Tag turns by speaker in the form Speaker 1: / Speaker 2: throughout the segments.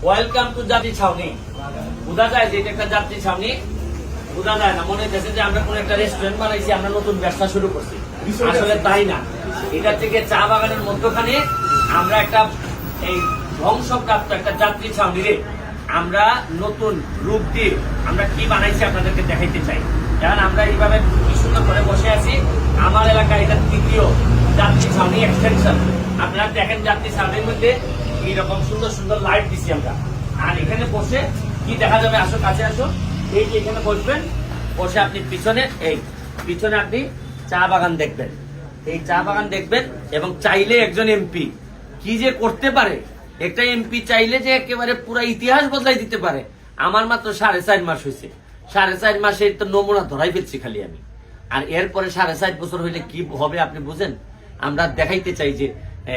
Speaker 1: Welcome to যাত্রী ছাউনি। বোঝা যায় যে এটা একটা যাত্রী ছাউনি, বোঝা যায় না, মনে হচ্ছে যে আমরা কোন একটা রেস্টুরেন্ট বানাইছি, আমরা নতুন ব্যবসা শুরু করছি। আসলে তাই না, এটা থেকে চা বাগানের মধ্যখানে আমরা একটা এই ধ্বংসপ্রাপ্ত একটা যাত্রী ছাউনিরে আমরা নতুন রূপ দিয়ে আমরা কি বানাইছি আপনাদেরকে দেখাইতে চাই। কারণ আমরা এইভাবে কি সুন্দর করে বসে আছি। আমার এলাকায় এটা তৃতীয় যাত্রী ছাউনি এক্সটেনশন। আপনারা দেখেন যাত্রী ছাউনির মধ্যে এইরকম সুন্দর সুন্দর লাইট দিচ্ছি আমরা। আর এখানে বসে কি দেখা যাবে, আসো কাছে আসো, এই যে এখানে বসবেন, বসে আপনি পিছনে আপনি চা বাগান দেখবেন, এই চা বাগান দেখবেন। এবং চাইলে একজন এমপি কি যে করতে পারে, একটা এমপি চাইলে যে একেবারে পুরো ইতিহাস বদলাই দিতে পারে। আমার মাত্র 4.5 মাস হয়েছে, 4.5 মাসে তো নমুনা ধরাই ফেলছি খালি আমি। আর এরপরে 4.5 বছর হইলে কি হবে আপনি বুঝেন। আমরা দেখাইতে চাই যে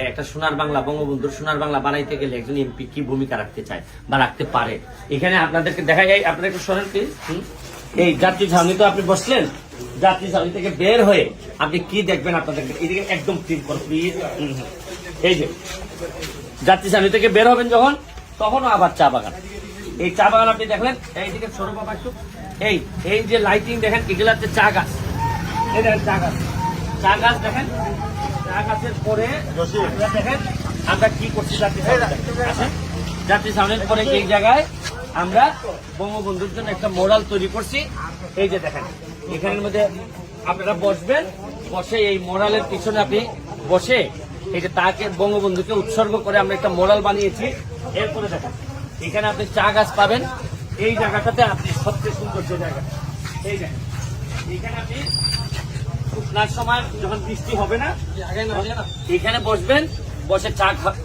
Speaker 1: একটা সোনার বাংলা, বঙ্গবন্ধুর সোনার বাংলা বানাইতে গেলে একজন এমপি কি ভূমিকা রাখতে চায় বা রাখতে পারে। এখানে আপনাদেরকে দেখা যায়, আপনারা একটু শোনেন প্লিজ। এই যাত্রী ছাউনি তো আপনি বসলেন, যাত্রী ছাউনি থেকে বের হয়ে আপনি কি দেখবেন, আপনাদেরকে এদিকে একদম ক্লিক করো প্লিজ। এই যে যাত্রী ছাউনি থেকে বের হবেন যখন, তখনও আবার চা বাগান। এই চা বাগান আপনি দেখলেন, এইদিকে সরু বাবা একটু, এই যে লাইটিং দেখেন, এগুলো হচ্ছে চা গাছ। এই দেখেন চা গাছ, চা গাছ দেখেন, চা গাছের পরে দেখেন আমরা কি করছি। যাত্রী ছাউনির পরে এই জায়গায় আমরা বঙ্গবন্ধুর জন্য একটা মোরাল তৈরি করছি। এই যে দেখেন, এখানের মধ্যে আপনারা বসবেন, বসে এই মোরালের পিছনে আপনি বসে এই যে তাকে বঙ্গবন্ধুকে উৎসর্গ করে আমরা একটা মোরাল বানিয়েছি। এরপরে দেখেন এখানে আপনি চা গাছ পাবেন। এই জায়গাটাতে আপনি সবচেয়ে সুন্দর যে জায়গা, এই দেখেন এখানে আপনি শুকনার সময় যখন বৃষ্টি হবে না, এখানে বসবেন, বসে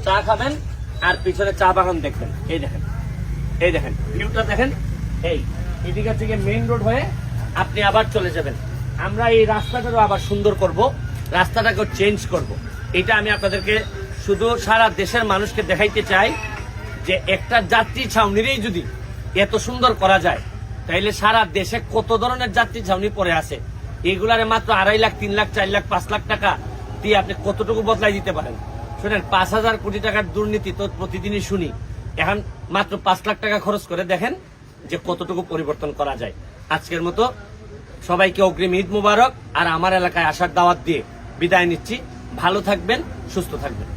Speaker 1: চা খাবেন আর পিছনে চা বাগান দেখবেন। এই দেখেন ভিউটা দেখেন। এদিকে থেকে মেইন রোড হয়ে আপনি আবার চলে যাবেন। আমরা এই রাস্তাটারও আবার সুন্দর করব, রাস্তাটাকেও চেঞ্জ করব। এটা আমি আপনাদেরকে শুধু সারা দেশের মানুষকে দেখাইতে চাই যে একটা যাত্রী ছাউনিরই যদি এত সুন্দর করা যায়, তাইলে সারা দেশে কত ধরনের যাত্রী ছাউনি পড়ে আছে। এগুলারে মাত্র 2.5 লাখ, 3 লাখ, 4 লাখ, 5 লাখ টাকা দিয়ে আপনি কতটুকু বদলাই দিতে পারেন। শুনেন, 5,000 কোটি টাকার দুর্নীতি তো প্রতিদিনই শুনি। এখন মাত্র 5 লাখ টাকা খরচ করে দেখেন যে কতটুকু পরিবর্তন করা যায়। আজকের মতো সবাইকে অগ্রিম ঈদ মুবারক। আর আমার এলাকায় আসার দাওয়াত দিয়ে বিদায় নিচ্ছি। ভালো থাকবেন, সুস্থ থাকবেন।